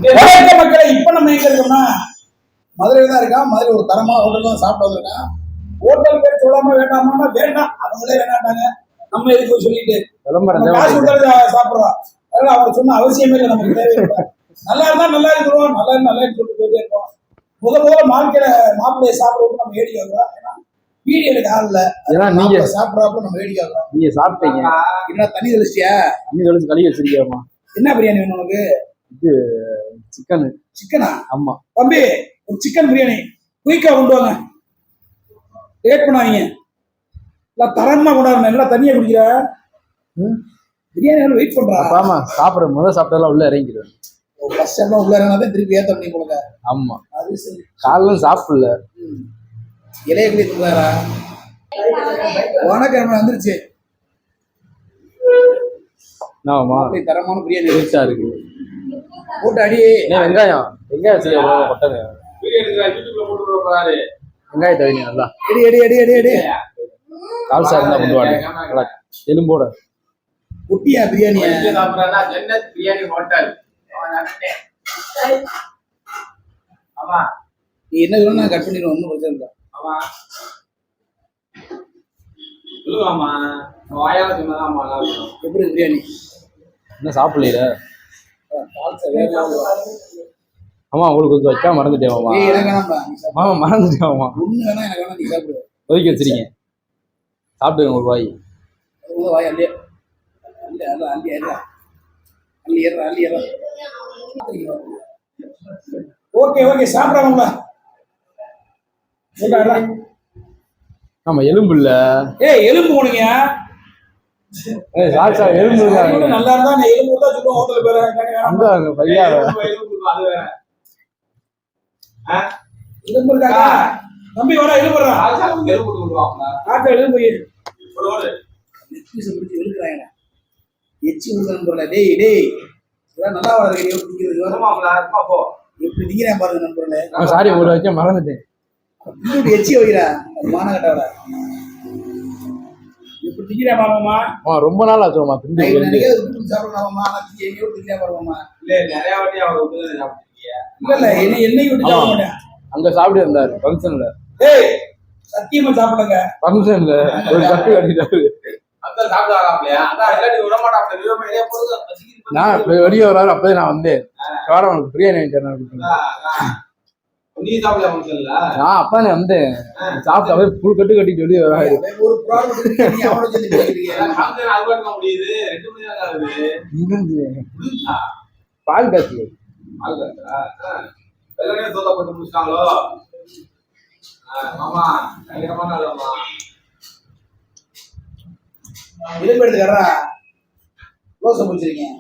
மக்களை இப்ப நம்ம எங்க இருக்கோம்னா மதுரையில தான் இருக்கா. மதுரை ஒரு தரமான ஹோட்டல் தான் சாப்பிட்டு வந்திருக்கான். ஹோட்டல் பேர் சொல்லாம வேண்டாமா வேண்டாம், அவங்களே வேண்டாட்டாங்க. நம்ம எதுக்கு சொல்லிட்டு காசு கொடுத்து சாப்பிடுறோம். அதனால அவங்க சொன்ன அவசியமே இல்லை, நமக்கு தேவையில்லை. நல்லா இருந்தா நல்லா இருக்கிறோம், நல்லா நல்லா சொல்லிட்டு போயிட்டே இருக்கோம். முதல்ல வாழ்க்கையில மாப்பிள்ளைய சாப்பிடுறது நம்ம வேடிக்கை வைக்கிறோம். ஏன்னா வீடியோ எடுக்க ஆள் இல்ல, நீங்க சாப்பிடறாப்ப நம்ம வேடிக்கை வைக்கிறோம். நீங்க சாப்பிட்டீங்க என்ன தண்ணி தெளிச்சியா? தண்ணி தெளிச்சு கழுவி வச்சிருக்கியாமா? என்ன பிரியாணி வேணும் உனக்கு? இது சிக்கன். சிக்கனா? ஆமா தம்பி, ஒரு சிக்கன் பிரியாணி குயிக்கா கொண்டு வாங்க, லேட் பண்ணாதீங்க. தரமா கொண்டாடுறேன். என்ன தண்ணியை குடிக்கிற? பிரியாணி வெயிட் பண்றா. ஆமா சாப்பிட முதல் சாப்பிட்டதெல்லாம் உள்ள இறங்கிடுவேன். ஃபர்ஸ்ட் டைம் உள்ள இறங்கினா திருப்பி ஏத்த பண்ணி போங்க. ஆமா அது சரி. காலைல சாப்பிடல, இலைய கிளி தூங்குறாரா? வணக்கம் வந்துருச்சு. தரமான பிரியாணி ரிச்சா இருக்கு. போட்டு அடி. வெங்காயம் சரி பட்டது வெங்காயத்தை வைங்க நல்லா. Eddy eddy eddy eddy eddy. Khalsa இருந்தா கொண்டு வாங்க எலும்போட. குட்டியா பிரியாணி ஜன்னத் பிரியாணி ஹோட்டல். ஆமா நீ என்ன வேணும் நான் கட் பண்ணிடுவேன், ஒன்றும் பிரச்சனை இல்லை. ஆமா சொல்லுவாமா, வாயால சொன்னதாமா. எப்படி பிரியாணி என்ன சாப்பிடல? ஆமா உங்களுக்கு கொஞ்சம் வைக்காம மறந்துட்டேன். ஆமா மறந்துட்டேன். ஒண்ணு வேணா எனக்கு வேணா, நீ சாப்பிடு. ஒதுக்கி வச்சிருக்கீங்க, சாப்பிடுங்க ஒரு வாய். வாய் அள்ளி அள்ளி அள்ளி அள்ளி அள்ளி. ஓகே ஓகே சாப்பிடாம. ஆமா எலும்பு இல்ல. எலும்பு போடுங்க. எலும்பு நல்லா இருந்தா எலும்பு தான் சொல்லுவோம். ஹோட்டல் பேரு அங்க பையா எலும்பு இருக்காங்க. தம்பி வர எலும்பு எலும்பு எழுக்கிறாங்க. எச்சி நண்பர்கள. டேய் டேய் இதெல்லாம் நல்லா வளர்க்கு. எப்படி திங்கிறேன் பாருங்க நண்பர்களே. சாரி ஒரு வைக்க மறந்துட்டேன். எச்சி வைக்கிறா மானகட்டாவில. எப்படி திங்கிறேன் பாருங்கம்மா. ரொம்ப நாள் ஆச்சுமா திண்டு சாப்பிடலாமா? திங்கிறேன் பாருங்கம்மா. இல்ல நிறைய வாட்டி அவங்க சாப்பிட்டுருக்கீங்க. இல்ல என்னை விட்டு சாப்பிட மாட்டேன். அங்க சாப்பிட்டு இருந்தாரு ஃபங்க்ஷன்ல. சத்தியமா சாப்பிடுங்க. ஃபங்க்ஷன்ல ஒரு கட்டு கட்டிட்டாரு. நான் வெளியே வராரு. அப்பதான் நான் வந்தேன். உனக்கு பிரியாணி நான் அப்பதானே வந்தேன். சாப்பிட்டு அப்படியே புல் கட்டு கட்டிட்டு வெளியே வராரு. பால் காசு எலும்பு எடுத்துக்கறா. ரோசை முடிச்சிருக்கீங்க.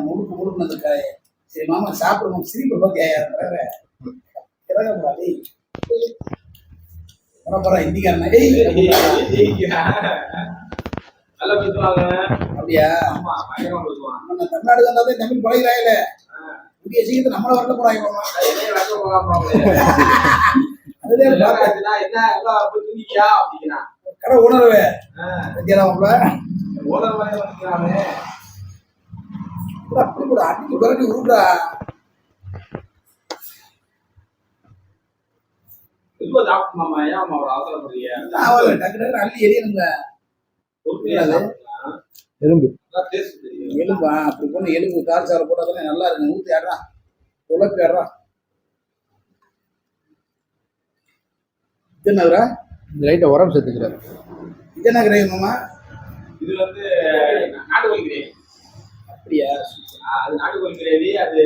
முழுக்க முழுக்க இருக்காரு. சரி மாமா சாப்பிடணும். சிரிப்பு பார்த்து இந்திக்காரன் அப்படியா? தமிழ்நாடு வந்தாலே தமிழ் பழகிறாயில. புதிய சீக்கிரத்தை நம்மள வரல போறாங்க. கடை உணர்வு அப்படி கூட அன்னைக்கு பிறகு உருட்டா அள்ளி எரியணுங்க. எலும்பு எலும்பா அப்படி போன எலும்பு கால் சாரை போட்டாதான் நல்லா இருக்கு. ஊத்தி ஆடுறான், உழப்பி ஆடுறான். இதுனவரா இந்த லைட்டை உரம் சேர்த்துக்கிறாரு. இது என்ன கிரேவி மாமா? இது வந்து நாட்டுக்கோழி கிரேவி. அப்படியா? அது நாட்டுக்கோழி கிரேவி. அது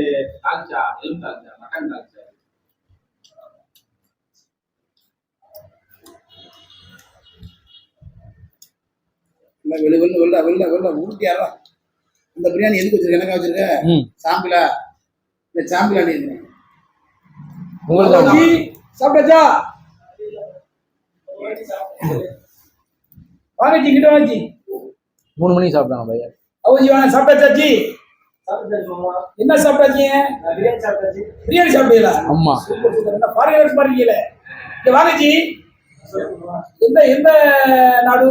தால்ச்சா, எலும்பு தால்ச்சா, மட்டன் தால்ச்சா. வெள்ள வெள்ள வெள்ள வெள்ள வெள்ள ஊட்டி ஆடுறான். இந்த பிரியாணி எதுக்கு வச்சிருக்க? எனக்கு வச்சிருக்க சாம்பிளா? இந்த சாம்பிளா நீ சாப்பிட்டாச்சா? வாங்கச்சி கிட்ட வாங்கச்சி. 3 மணிக்கு சாப்பிட்டாங்க பையன். அவஜி வாங்க. சாப்பிட்டாச்சாச்சி? என்ன சாப்பிட்டாச்சி? பிரியாணி சாப்பிட்டீங்களா? ஆமா. என்ன பாருங்க பாருங்கல. இங்க வாங்கச்சி. எந்த எந்த நாடு?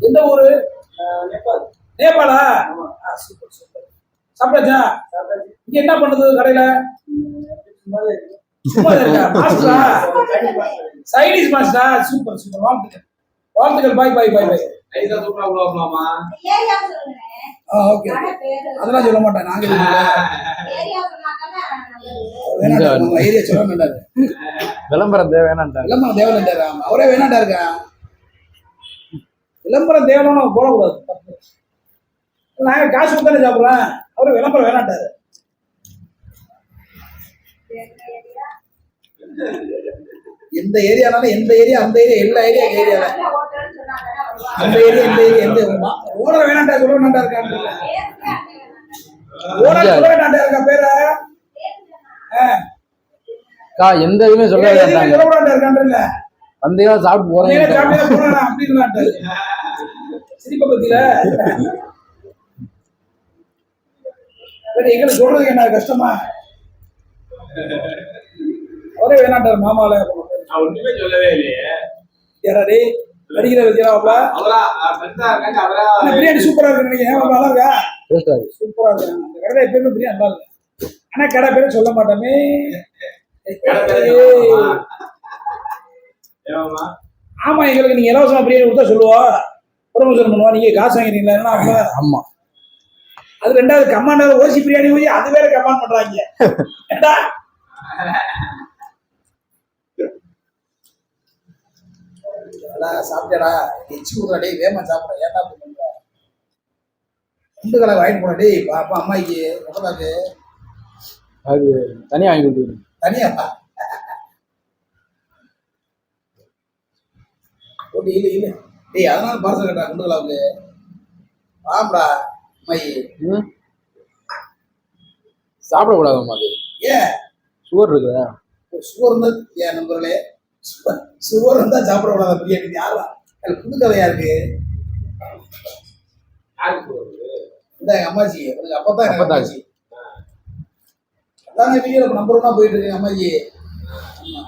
எந்த ஊரு? நேபாளா? Super super. சாப்பிட்டாச்சா? இங்க என்ன பண்ணுது கடையில? சும்மா இருக்கா? மாஸ்டரா? சைனீஸ் மாஸ்டரா? Super super. வாழ்த்துக்கள் வாழ்த்துக்கள். பாய் பாய் பாய் பாய். நைஸா சூப்பரா உள்ள ஓகே. அதெல்லாம் சொல்ல மாட்டேன். நாங்க ஏரியா சொல்ல மாட்டாரு. விளம்பரம் தேவை வேணான்ட்டாங்க. விளம்பரம் தேவையில்லை. அவரே வேணாண்டா இருக்கா? விளம்பரம் தேவைன்னு போடக்கூடாது. நாங்க காசு கொடுத்தானே சாப்பிடுறேன். அவரு விளம்பரம் வேணாட்டாரு. எந்த ஏரியானாலும் எந்த ஏரியா அந்த ஏரியா எல்லா ஏரியா ஏரியால அந்த ஏரியா இந்த ஏரியா எந்த ஓனர் வேணாண்டா சொல்ல வேணாண்டா இருக்கான்னு ஓனர் சொல்ல வேணாண்டா இருக்கா பேர எந்த இதுவுமே சொல்ல வேண்டாங்க. சொல்ல வேணாண்டா இருக்கான்ல வந்தீங்கன்னா சாப்பிட்டு போறேன் சாப்பிட்டு போறேன் அப்படின்னு சிரிப்ப பத்தியில எங்களுக்கு சொல்றதுக்கு என்ன கஷ்டமா? அவரே வேணாண்டார் மாமால. நான் ஒண்ணுமே சொல்லவே இல்லையே. யாராடி நடிக்கிற வச்சுக்கலாம்ப்பா. பிரியாணி சூப்பரா இருக்கு நினைக்கிறேன். நல்லா இருக்கா? சூப்பரா இருக்கு. அந்த கடையில எப்பயுமே பிரியாணி நல்லா இருக்கு. ஆனா கடை பேரும் சொல்ல மாட்டோமே. ஆமா, எங்களுக்கு நீங்க இலவசமா பிரியாணி கொடுத்தா சொல்லுவோம். ப்ரொமோஷன் பண்ணுவோம். நீங்க காசு வாங்கிறீங்களா? ஆமா. அது ரெண்டாவது கமாண்டர் ஓசி பிரியாணி போய் அது வேற கமாண்ட் பண்றாங்க. ஏண்டா சாப்பிட்டா எச்சு விடுறாடே வேமா சாப்பிட. ஏன்டா பண்ணுங்க? ரெண்டு கலர் வாங்கிட்டு போனடே பாப்பா அம்மாய்க்கு எப்பதாக்கு அது தனியா வாங்கி கொடுத்து தனியாப்பா ஓடி இல்லை இல்லை டேய் அதனால பார்சல் கட்டா ரெண்டு கலாவுக்கு வாங்கடா அம்மாயி. சாப்பிடக்கூடாதும்மா. அது ஏன் சுகர் இருக்குதா? சுகர் இருந்தா ஏன் நம்பர்களே சுகர் இருந்தா சாப்பிடக்கூடாது பிரியாணி. யாரா புது கதையா இருக்கு. இந்த எங்க அம்மாச்சி எனக்கு அப்பதான் எனக்கு அம்மாச்சி அதாங்க வீடியோ நம்பர் ஒன்னா போயிட்டு இருக்கு அம்மாச்சி. ஆமா,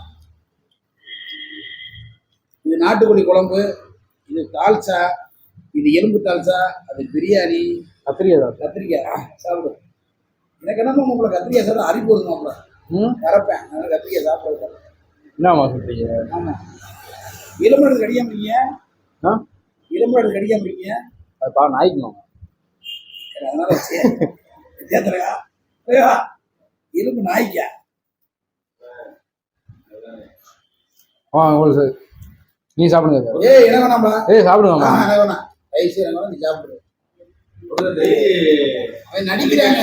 இது நாட்டுக்கோழி குழம்பு, இது தால்சா, இது எலும்பு தால்சா, அது பிரியாணி. கத்திரிக்காய் கத்திரிக்காய் சாப்பிடு. எனக்கு என்னமோ உங்களை கத்திரிக்காய் சாப்பிட அரிப்பு வருது மாப்பிள்ள. கரப்பேன் அதனால கத்திரிக்காய் சாப்பிடுவேன். என்னம்மா சொல்றீங்க? ஆமா, எலும்பு கடிக்காம இருக்கீங்க. எலும்பு கடிக்காம இருக்கீங்க. அது நாய்க்கணும். அதனால எலும்பு நாய்க்கா? சார் நீ சாப்பிடுங்க. ஏய் என்ன வேணாம்பா? சாப்பிடுங்க. வேணாம் ஐசி வேணாம், நீ சாப்பிடு. அவன் நடிக்கிறாங்க.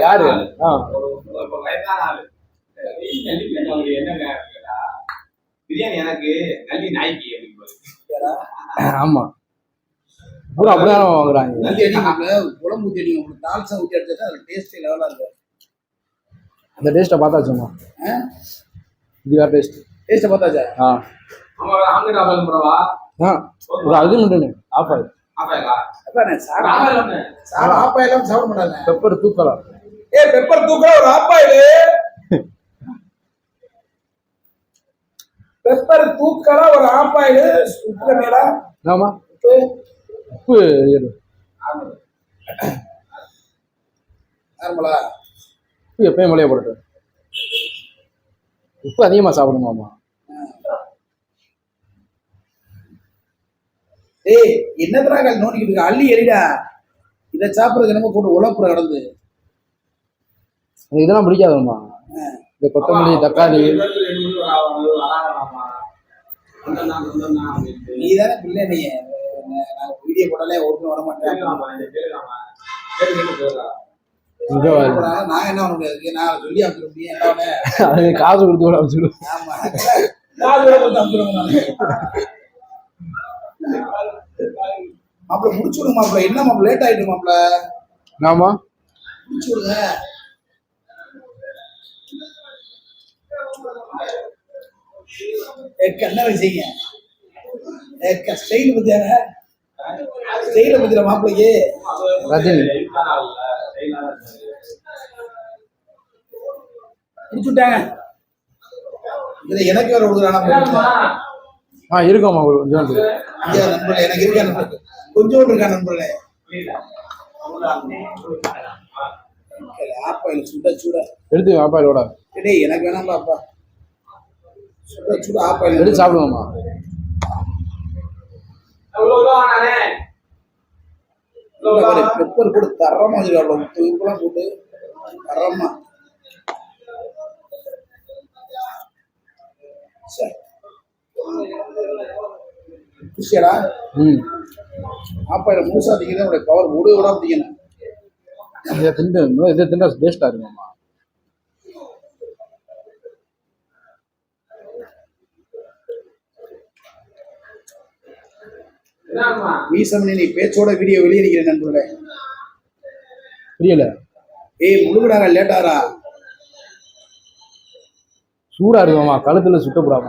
யாரு? பிரியாணி எனக்கு நல்லி நாய்க்கு ஆமா பூரா அப்படிதான் வாங்குறாங்க. நல்லி அடிங்க குழம்பு ஊற்றி அடிங்க. தால்சா ஊற்றி அடிச்சா அது டேஸ்ட் லெவலா இருக்கும். அந்த டேஸ்ட்டை பார்த்தாச்சுமா? இது வேற டேஸ்ட். டேஸ்ட்டை பார்த்தாச்சா? ஒரு அது மட்டும் ஆஃப் ஆயில். ஆப்பாயிலாம் சாப்பிட மாட்டாங்க. பெப்பர் தூக்கலாம். பெப்பர் தூக்கலாம் ஒரு ஆப்பாயிலு. பெப்பர் தூக்கலாம் ஒரு ஆப்பாயிலு. உப்பு மேலா? ஆமா, உப்பு நார்மலா உப்பு எப்பயும் மொழிய போட்டு. உப்பு அதிகமா சாப்பிடணுமாமா? ஏய் என்னதுடா நோண்டிக்கிட்டு இருக்க? அள்ளி எறிடா. இதை சாப்பிட்றதுக்கு என்னமோ போட்டு உழப்புற கடந்து. இதெல்லாம் பிடிக்காதுமா. இந்த கொத்தமல்லி தக்காளி நீ தானே பிள்ளை. நீ வீடியோ போட்டாலே ஒருத்தர் வர மாட்டேன். நான் என்ன பண்ண முடியாது? நான் சொல்லி அமைச்சிட முடியும். அது காசு கொடுத்து கூட அமைச்சிடும். ஆமா, காசு கூட கொடுத்து அமைச்சிடுங்க. மாப்பிள்ள முடிச்சு விடுங்க மாப்பிள்ள. என்ன மாப்பிள்ள லேட் ஆயிட்டு மாப்பிள்ள? ஆமா முடிச்சு விடுங்க. என்ன செய்யுங்க ஸ்டைல் பத்தியாங்க. ஸ்டைல பத்திர மாப்பிள்ளைக்கு ரஜினி முடிச்சுட்டாங்க. இதை எனக்கு வேற கொடுக்குறானா இருக்கோம்மா கொஞ்சம் ஐயா நண்பர்களே எனக்கு இருக்கா நண்பர்களே கொஞ்சோண்டு இருக்கா நண்பர்களே ஆப்பாயில் சுட சுட எடுத்து ஆப்பாயிலோட டேய் எனக்கு வேணாம்பா அப்பா சுட சுட ஆப்பாயில் எடுத்து சாப்பிடுவோம்மா பெப்பர் போட்டு தரமா வச்சிருக்காப்ல உப்புலாம் போட்டு தரமா குஷியடா ஆப்பாயில முழுசா திங்கிறது உடைய பவர் ஓடி ஓடாம திங்கணும் இதை திண்டா டேஸ்டா இருக்குமாம்மா மீசமணி நீ பேச்சோட வீடியோ வெளியே நிக்கிறேன் நண்பர்களே புரியல ஏய் முழுகுடாரா லேட்டாரா சூடா இருக்குமாம்மா கழுத்துல சுட்டப்படாம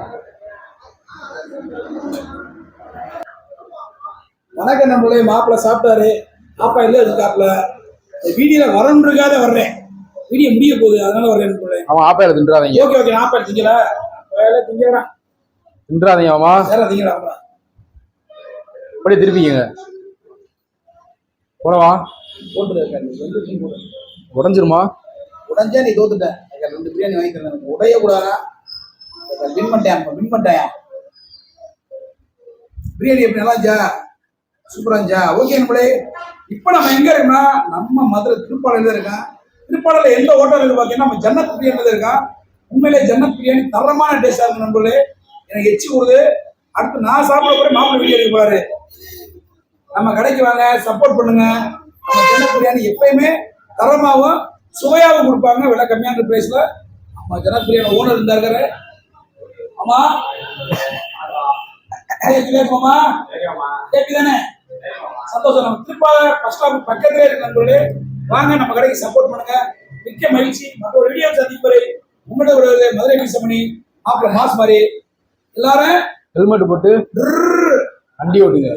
வணக்கம் நண்பர்களே மாப்பிள்ள சாப்பிட்டாரு ஆப்பா இல்லை இருக்காப்ல வீடியோல வரணுன்றதுக்காக வர்றேன் வீடியோ முடிய போகுது அதனால வர்றேன் நண்பர்களே அவன் ஆப்பாயில தின்றாதீங்க ஓகே ஓகே ஆப்பா திங்கல திங்கடா தின்றாதீங்க மாமா வேற திங்கடா அப்படியே திருப்பிங்க போடவா போட்டு உடஞ்சிருமா உடஞ்சா நீ தோத்துட்ட 2 பிரியாணி வாங்கி தரேன் உடைய கூடாதா வின் பண்ணிட்டேன் பிரியாணி எப்படி நல்லா இருந்துச்சா சூப்பரா இருந்துச்சா ஓகே நம்மளே இப்ப நம்ம எங்க இருக்கோம்னா நம்ம மதுரை திருப்பாலையில இருக்கோம் திருப்பாலையில எந்த ஹோட்டல் இருக்கு பாத்தீங்கன்னா நம்ம ஜன்னத் பிரியாணி இருக்கோம் உண்மையிலே ஜன்னத் பிரியாணி தரமான டேஸ்டா இருக்கு நண்பர்களே எனக்கு எச்சி கொடுது அடுத்து நான் சாப்பிட கூட மாப்பிள்ளை வீடியோ எடுக்க போறாரு நம்ம கடைக்கு வாங்க சப்போர்ட் பண்ணுங்க நம்ம ஜன்னத் பிரியாணி எப்பயுமே தரமாகவும் சுவையாகவும் கொடுப்பாங்க விலை கம்மியான பிரைஸ்ல நம்ம ஜன்னத் பிரியாணி ஓனர் இருந்தாரு ஆமா கேக்குதாமா கேக்குதானே சந்தோஷம் நம்ம திருப்பால பஸ் ஸ்டாப் பக்கத்திலே இருக்கு நண்பர்களே வாங்க நம்ம கடைக்கு சப்போர்ட் பண்ணுங்க மிக்க மகிழ்ச்சி மற்றொரு வீடியோ சந்திப்பறை உங்கள்கிட்ட ஒரு மதுரை மீசமணி மாப்பிள்ள மாஸ் மாதிரி எல்லாரும் ஹெல்மெட் போட்டு வண்டி ஓட்டுங்க